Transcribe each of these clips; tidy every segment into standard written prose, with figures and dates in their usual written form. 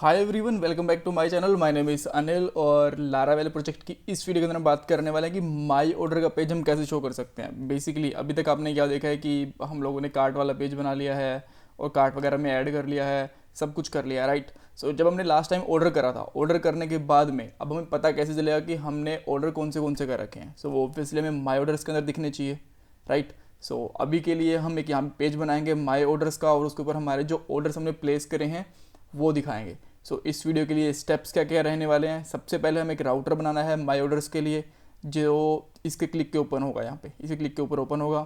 Hi everyone, welcome back to my channel. My name is Anil और Laravel project की इस video के अंदर हम बात करने वाले हैं कि माय ऑर्डर का पेज हम कैसे शो कर सकते हैं। बेसिकली अभी तक आपने क्या देखा है कि हम लोगों ने कार्ट वाला पेज बना लिया है और कार्ट वगैरह में ऐड कर लिया है, सब कुछ कर लिया है, राइट। सो जब हमने लास्ट टाइम ऑर्डर करा था, ऑर्डर करने के बाद में अब हमें पता कैसे चलेगा कि हमने ऑर्डर कौन से कर रखे हैं। सो वो ऑब्वियसली हमें माय ऑर्डर्स के अंदर दिखने चाहिए, राइट। सो अभी के लिए हम एक यहाँ पेज बनाएंगे माय ऑर्डर्स का और उसके ऊपर हमारे जो ऑर्डर्स हमने प्लेस करे हैं वो दिखाएंगे। सो इस वीडियो के लिए स्टेप्स क्या क्या रहने वाले हैं। सबसे पहले हमें एक राउटर बनाना है माय ऑर्डर्स के लिए, जो इसके क्लिक के ओपन होगा, यहाँ पे इसी क्लिक के ऊपर ओपन होगा।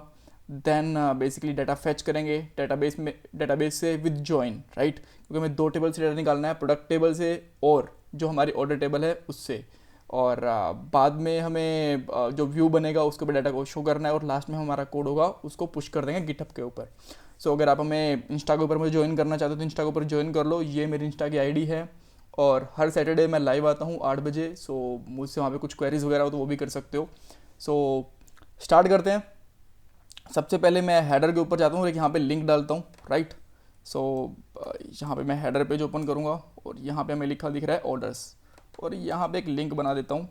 देन बेसिकली डाटा फेच करेंगे डेटाबेस से विद जॉइन, राइट, क्योंकि हमें दो टेबल से डाटा निकालना है, प्रोडक्ट टेबल से और जो हमारी ऑर्डर टेबल है उससे। और बाद में हमें जो व्यू बनेगा उसके ऊपर डाटा को शो करना है और लास्ट में हमारा कोड होगा उसको पुश कर देंगे गिटहब के ऊपर। सो अगर आप हमें इंस्टा के ऊपर मुझे ज्वाइन करना चाहते हो तो इंस्टा के ऊपर ज्वाइन कर लो, ये मेरी इंस्टा की आईडी है। और हर सैटरडे मैं लाइव आता हूँ 8 बजे। सो मुझसे वहाँ पे कुछ क्वेरीज वगैरह हो तो वो भी कर सकते हो। सो स्टार्ट करते हैं। सबसे पहले मैं हेडर के ऊपर जाता हूँ और एक यहाँ पे लिंक डालता हूँ, राइट। सो यहाँ पे मैं हेडर पेज ओपन करूँगा और यहाँ पे हमें लिखा दिख रहा है ऑर्डर्स, और यहाँ पे एक लिंक बना देता हूँ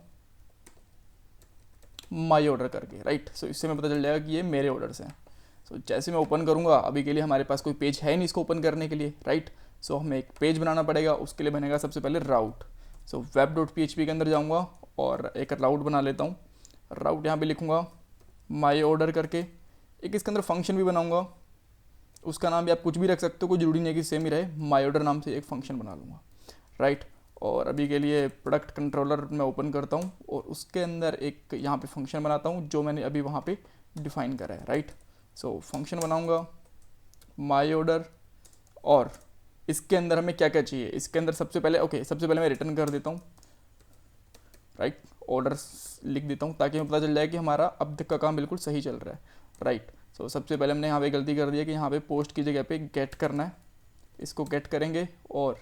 माई ऑर्डर करके, राइट। सो इससे मैं पता चल जाएगा कि ये मेरे ऑर्डर्स हैं। सो जैसे मैं ओपन करूँगा, अभी के लिए हमारे पास कोई पेज है नहीं इसको ओपन करने के लिए, राइट। सो हमें एक पेज बनाना पड़ेगा, उसके लिए बनेगा सबसे पहले राउट। सो web.php के अंदर जाऊँगा और एक राउट बना लेता हूँ। राउट यहाँ पे लिखूँगा माई ऑर्डर करके। एक इसके अंदर फंक्शन भी बनाऊँगा, उसका नाम भी आप कुछ भी रख सकते हो, कोई जरूरी नहीं है कि सेम ही रहे। माई ऑर्डर नाम से एक फंक्शन बना लूँगा, राइट। और अभी के लिए प्रोडक्ट कंट्रोलर मैं ओपन करता हूँ और उसके अंदर एक यहाँ पे फंक्शन बनाता हूँ जो मैंने अभी वहाँ पे डिफाइन करा है, राइट। सो फंक्शन बनाऊँगा माई ऑर्डर, और इसके अंदर हमें क्या क्या चाहिए। इसके अंदर सबसे पहले मैं रिटर्न कर देता हूँ, राइट। ऑर्डर्स लिख देता हूँ ताकि हमें पता चल जाए कि हमारा अब तक का काम बिल्कुल सही चल रहा है, राइट। सो सबसे पहले हमने यहाँ पे गलती कर दी है कि यहाँ पे पोस्ट की जगह पे गेट करना है। इसको गेट करेंगे और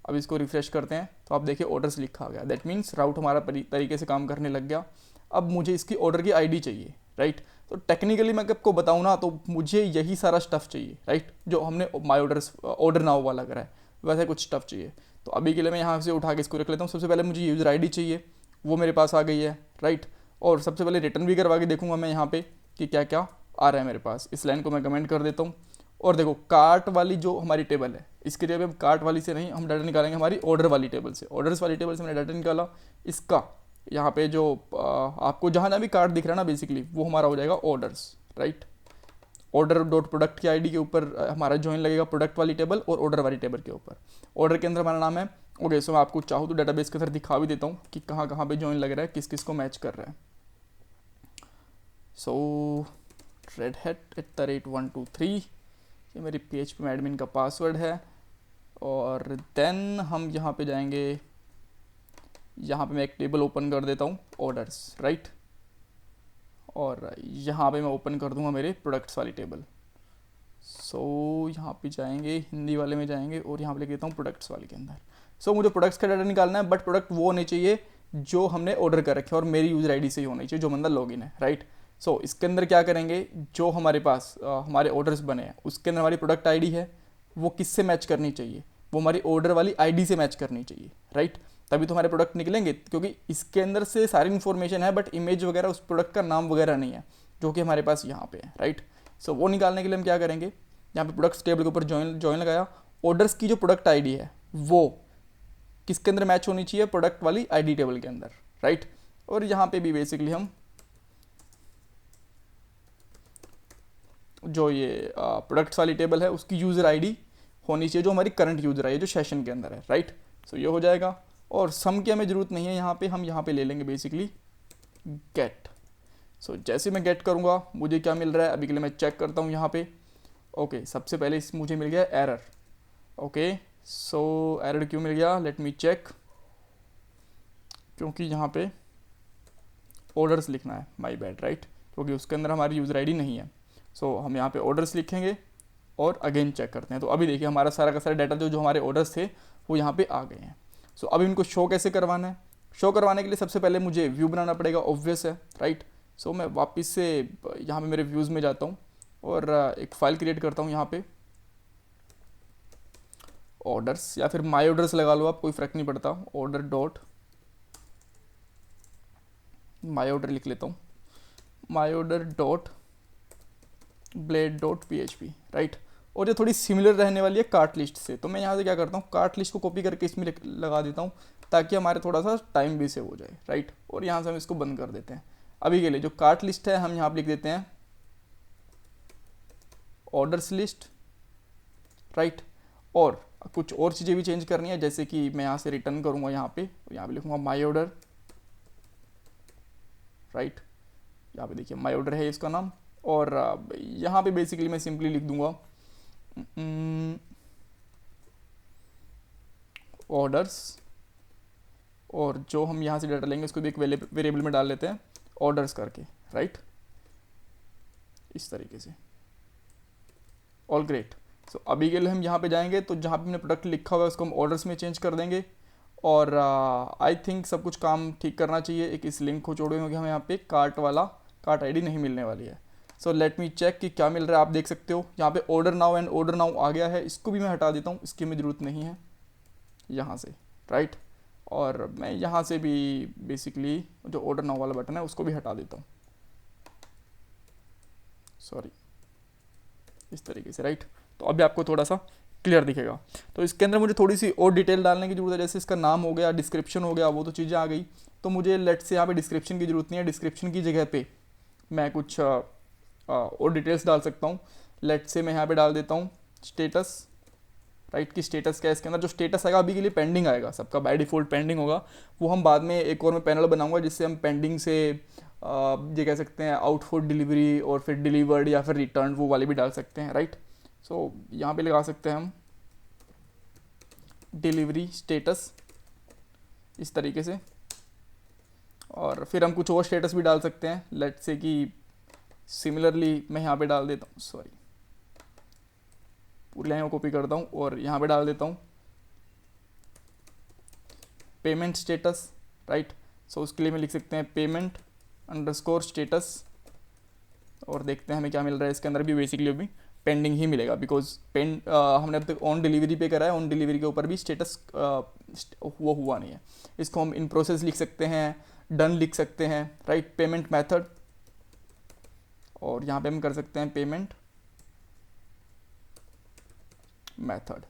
अब इसको रिफ्रेश करते हैं तो आप देखिए ऑर्डर्स लिखा आ गया। दैट मीन्स राउट हमारा तरीके से काम करने लग गया। अब मुझे इसकी ऑर्डर की आईडी चाहिए, राइट। तो टेक्निकली मैं आपको बताऊँ ना तो मुझे यही सारा स्टफ़ चाहिए, राइट, जो हमने माई ऑर्डर नाउ वाला करा है वैसे कुछ स्टफ़ चाहिए। तो अभी के लिए मैं यहाँ से उठा के इसको रख लेता हूँ। सबसे पहले मुझे यूज़र आईडी चाहिए, वो मेरे पास आ गई है, राइट। और सबसे पहले रिटर्न भी करवा के देखूंगा मैं यहाँ पे कि क्या क्या आ रहा है मेरे पास। इस लाइन को मैं कमेंट कर देता हूँ। और देखो कार्ट वाली जो हमारी टेबल है, इसके लिए हम कार्ट वाली से नहीं, हम डाटा निकालेंगे हमारी ऑर्डर वाली टेबल से। ऑर्डर्स वाली टेबल से मैंने डाटा निकाला। इसका यहाँ पे जो आपको जहाँ जहाँ भी कार्ट दिख रहा है ना, बेसिकली वो हमारा हो जाएगा orders, right. Order dot product की आईडी के ऊपर हमारा जॉइन लगेगा प्रोडक्ट वाली टेबल और ऑर्डर वाली टेबल के ऊपर। ऑर्डर के अंदर हमारा नाम है। ओके, सो मैं आपको चाहूँ तो डाटाबेस के अंदर दिखा भी देता हूँ कि कहाँ कहाँ पे जॉइन लग रहा है, किस किस को मैच कर रहा है। सो redhat@123 ये मेरी PHP में एडमिन का पासवर्ड है। और देन हम यहाँ पे जाएंगे, यहाँ पे मैं एक टेबल ओपन कर देता हूँ ऑर्डर्स, राइट। और यहाँ पे मैं ओपन कर दूँगा मेरे प्रोडक्ट्स वाली टेबल। सो यहाँ पे जाएंगे, हिंदी वाले में जाएंगे और यहाँ पे लिख देता हूँ प्रोडक्ट्स वाले के अंदर। सो मुझे प्रोडक्ट्स का डाटा निकालना है, बट प्रोडक्ट वो होने चाहिए जो हमने ऑर्डर कर रखे हैं और मेरी यूज़र आईडी से ही होनी चाहिए जो बंदा लॉगिन है, राइट। सो इसके अंदर क्या करेंगे, जो हमारे पास हमारे ऑर्डर्स बने हैं उसके अंदर हमारी प्रोडक्ट आईडी है, वो किससे मैच करनी चाहिए, वो हमारी ऑर्डर वाली आईडी से मैच करनी चाहिए, राइट। तभी तो हमारे प्रोडक्ट निकलेंगे, क्योंकि इसके अंदर से सारी इन्फॉर्मेशन है बट इमेज वगैरह उस प्रोडक्ट का नाम वगैरह नहीं है जो कि हमारे पास यहाँ पे है, राइट। सो वो निकालने के लिए हम क्या करेंगे, यहाँ पे प्रोडक्ट्स टेबल के ऊपर जॉइन लगाया। ऑर्डर्स की जो प्रोडक्ट आईडी है वो किसके अंदर मैच होनी चाहिए, प्रोडक्ट वाली आईडी टेबल के अंदर, राइट। और यहाँ पे भी बेसिकली हम जो ये प्रोडक्ट्स वाली टेबल है उसकी यूज़र आईडी होनी चाहिए जो हमारी करंट यूज़र आई है जो सेशन के अंदर है, राइट। सो ये हो जाएगा। और सम की हमें ज़रूरत नहीं है, यहाँ पे हम यहाँ पे ले लेंगे बेसिकली गेट। सो जैसे मैं गेट करूँगा मुझे क्या मिल रहा है, अभी के लिए मैं चेक करता हूँ यहाँ पे। ओके, सबसे पहले इस मुझे मिल गया एरर। ओके, सो एरर क्यों मिल गया, लेट मी चेक। क्योंकि यहाँ पे ऑर्डर्स लिखना है, माय बैड, राइट, क्योंकि उसके अंदर हमारी यूज़र आईडी नहीं है। सो हम यहाँ पे ऑर्डर्स लिखेंगे और अगेन चेक करते हैं। तो अभी देखिए हमारा सारा का सारा डाटा जो हमारे ऑर्डर्स थे वो यहाँ पे आ गए हैं। सो अब इनको शो कैसे करवाना है, शो करवाने के लिए सबसे पहले मुझे व्यू बनाना पड़ेगा, ऑब्वियस है, राइट। सो मैं वापस से यहाँ पे मेरे व्यूज़ में जाता हूँ और एक फ़ाइल क्रिएट करता हूँ यहाँ पे। ऑर्डर्स या फिर माई ऑर्डर्स लगा लो आप, कोई फ़र्क नहीं पड़ता। ऑर्डर डॉट माई ऑर्डर लिख लेता हूँ, my order dot blade dot PHP, right. और ये थोड़ी सिमिलर रहने वाली है कार्ट लिस्ट से, तो मैं यहाँ से क्या करता हूँ, कार्ट लिस्ट को कॉपी करके इसमें लगा देता हूँ ताकि हमारे थोड़ा सा टाइम भी सेव हो जाए, राइट। और यहाँ से हम इसको बंद कर देते हैं। अभी के लिए जो कार्ट लिस्ट है हम यहाँ पर लिख देते हैं ऑर्डर्स लिस्ट, राइट। और कुछ और चीज़ें भी चेंज करनी है, जैसे कि मैं यहाँ से रिटर्न करूँगा, यहाँ पे लिखूँगा माई ऑर्डर, राइट। यहाँ पे देखिए माई ऑर्डर है इसका नाम। और यहाँ पे बेसिकली मैं सिंपली लिख दूंगा ऑर्डर्स, और जो हम यहाँ से डाटा लेंगे उसको भी एक वेरिएबल में डाल लेते हैं ऑर्डर्स करके, राइट, इस तरीके से। All great. सो अभी के लिए हम यहाँ पे जाएंगे, तो जहाँ पे हमने प्रोडक्ट लिखा हुआ है उसको हम ऑर्डर्स में चेंज कर देंगे। और आई थिंक सब कुछ काम ठीक करना चाहिए। एक इस लिंक को जोड़े होंगे हमें यहाँ पे कार्ट आईडी नहीं मिलने वाली है। सो लेट मी चेक कि क्या मिल रहा है। आप देख सकते हो यहाँ पे order now and order now आ गया है, इसको भी मैं हटा देता हूँ, इसकी हमें ज़रूरत नहीं है यहाँ से, राइट। और मैं यहाँ से भी बेसिकली जो ऑर्डर नाउ वाला बटन है उसको भी हटा देता हूँ, सॉरी, इस तरीके से, राइट। तो अभी आपको थोड़ा सा क्लियर दिखेगा। तो इसके अंदर मुझे थोड़ी सी और डिटेल डालने की ज़रूरत है, जैसे इसका नाम हो गया, डिस्क्रिप्शन हो गया, वो तो चीज़ें आ गई। तो मुझे लेट से यहाँ पे डिस्क्रिप्शन की ज़रूरत नहीं है, डिस्क्रिप्शन की जगह पे मैं कुछ और डिटेल्स डाल सकता हूँ। लेट से मैं यहाँ पे डाल देता हूँ स्टेटस, राइट, की स्टेटस क्या है इसके अंदर। जो स्टेटस आएगा अभी के लिए पेंडिंग आएगा, सबका बाय डिफ़ॉल्ट पेंडिंग होगा। वो हम बाद में एक और मैं पैनल बनाऊंगा जिससे हम पेंडिंग से ये कह सकते हैं आउट फॉर डिलीवरी और फिर डिलीवर्ड या फिर रिटर्न, वो वाले भी डाल सकते हैं, राइट। सो यहाँ पे लगा सकते हैं हम डिलीवरी स्टेटस इस तरीके से। और फिर हम कुछ और स्टेटस भी डाल सकते हैं, लेट से कि सिमिलरली मैं यहाँ पे डाल देता हूँ, सॉरी, पूरी लाइन को कॉपी करता हूँ और यहाँ पे डाल देता हूँ पेमेंट स्टेटस, राइट। सो उसके लिए मैं लिख सकते हैं पेमेंट अंडरस्कोर स्टेटस, और देखते हैं हमें क्या मिल रहा है। इसके अंदर भी बेसिकली अभी पेंडिंग ही मिलेगा, बिकॉज हमने अब तक ऑन डिलीवरी पे करा है, ऑन डिलीवरी के ऊपर भी स्टेटस वो हुआ नहीं है। इसको हम इन प्रोसेस लिख सकते हैं, डन लिख सकते हैं, राइट। पेमेंट मेथड, और यहाँ पे हम कर सकते हैं पेमेंट मेथड।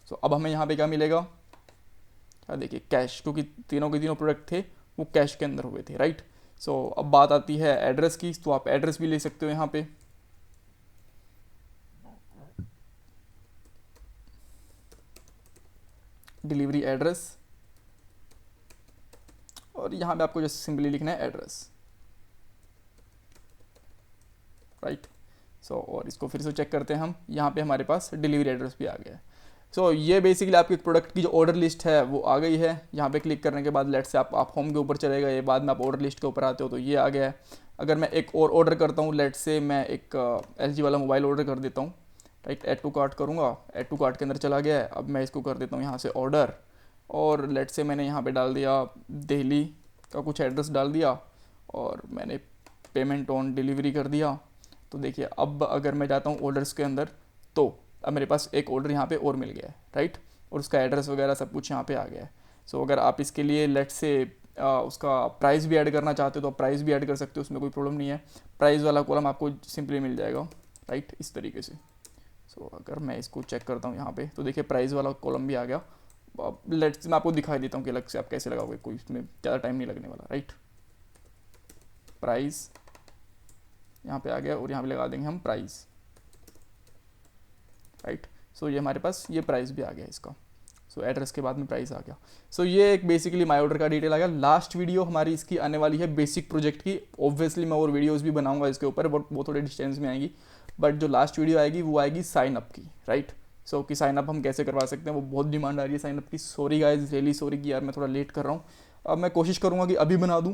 सो अब हमें यहाँ पे क्या मिलेगा, क्या देखिए कैश, क्योंकि तीनों के तीनों प्रोडक्ट थे वो कैश के अंदर हुए थे, राइट। सो अब बात आती है एड्रेस की, तो आप एड्रेस भी ले सकते हो यहाँ पे, डिलीवरी एड्रेस, और यहाँ पे आपको जस्ट सिंपली लिखना है एड्रेस, राइट। सो और इसको फिर से चेक करते हैं हम, यहाँ पे हमारे पास डिलीवरी एड्रेस भी आ गया है। सो ये बेसिकली आपकी प्रोडक्ट की जो ऑर्डर लिस्ट है वो आ गई है। यहाँ पे क्लिक करने के बाद लेट से आप होम के ऊपर चले गए, बाद में आप ऑर्डर लिस्ट के ऊपर आते हो तो ये आ गया है। अगर मैं एक और ऑर्डर करता हूँ, लेट से मैं एक LG वाला मोबाइल ऑर्डर कर देता हूँ, राइट, ऐड टू कार्ट करूँगा, ऐड टू कार्ट के अंदर चला गया है। अब मैं इसको कर देता हूँ यहाँ से ऑर्डर, और लेट से मैंने यहाँ पे डाल दिया दिल्ली का कुछ एड्रेस डाल दिया, और मैंने पेमेंट ऑन डिलीवरी कर दिया। तो देखिए अब अगर मैं जाता हूँ ऑर्डर्स के अंदर, तो अब मेरे पास एक ऑर्डर यहाँ पे और मिल गया है, राइट, और उसका एड्रेस वगैरह सब कुछ यहाँ पे आ गया है। सो अगर आप इसके लिए लेट से उसका प्राइस भी ऐड करना चाहते हो तो आप प्राइस भी ऐड कर सकते हो, उसमें कोई प्रॉब्लम नहीं है। प्राइस वाला कॉलम आपको सिंपली मिल जाएगा, राइट, इस तरीके से। सो अगर मैं इसको चेक करता हूँ यहाँ पे, तो देखिए प्राइस वाला कॉलम भी आ गया। लेट से मैं आपको दिखाई देता हूँ कि अलग से आप कैसे लगाओगे, कोई इसमें ज़्यादा टाइम नहीं लगने वाला, राइट। प्राइस यहाँ पे आ गया, और यहाँ पे लगा देंगे हम प्राइस, राइट। सो ये हमारे पास ये प्राइस भी आ गया इसका। सो एड्रेस के बाद में प्राइस आ गया। सो ये एक बेसिकली माई ऑर्डर का डिटेल आ गया। लास्ट वीडियो हमारी इसकी आने वाली है बेसिक प्रोजेक्ट की। ऑब्वियसली मैं और वीडियोस भी बनाऊंगा इसके ऊपर, बट वो थोड़े डिस्टेंस में आएगी। बट जो लास्ट वीडियो आएगी वो आएगी साइन अप की, राइट। सो कि साइन अप हम कैसे करवा सकते हैं, वो बहुत डिमांड आ रही है साइन अप की। सॉरी गाइज, रियली सॉरी कि यार मैं थोड़ा लेट कर रहा हूँ। अब मैं कोशिश करूँगा कि अभी बना दूँ।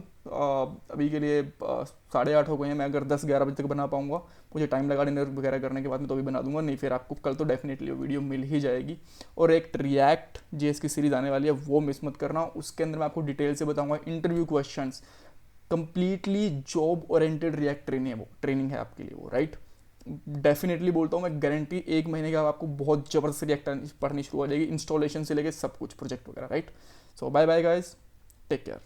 अभी के लिए 8:30 हो गए हैं, मैं अगर 10-11 बजे तक बना पाऊँगा, मुझे टाइम लगा डिनर वगैरह करने के बाद में, तो भी बना दूंगा। नहीं फिर आपको कल तो डेफिनेटली वो वीडियो मिल ही जाएगी। और एक रिएक्ट जेएस की सीरीज़ आने वाली है, वो मिस मत करना। उसके अंदर मैं आपको डिटेल से बताऊँगा interview questions, completely job oriented react training है आपके लिए वो, राइट। डेफिनेटली बोलता हूँ मैं, गारंटी 1 महीने के बाद आपको बहुत ज़बरदस्त रिएक्ट पढ़नी शुरू हो जाएगी, इंस्टॉलेशन से लेके सब कुछ, प्रोजेक्ट वगैरह, right. So bye bye guys, take care.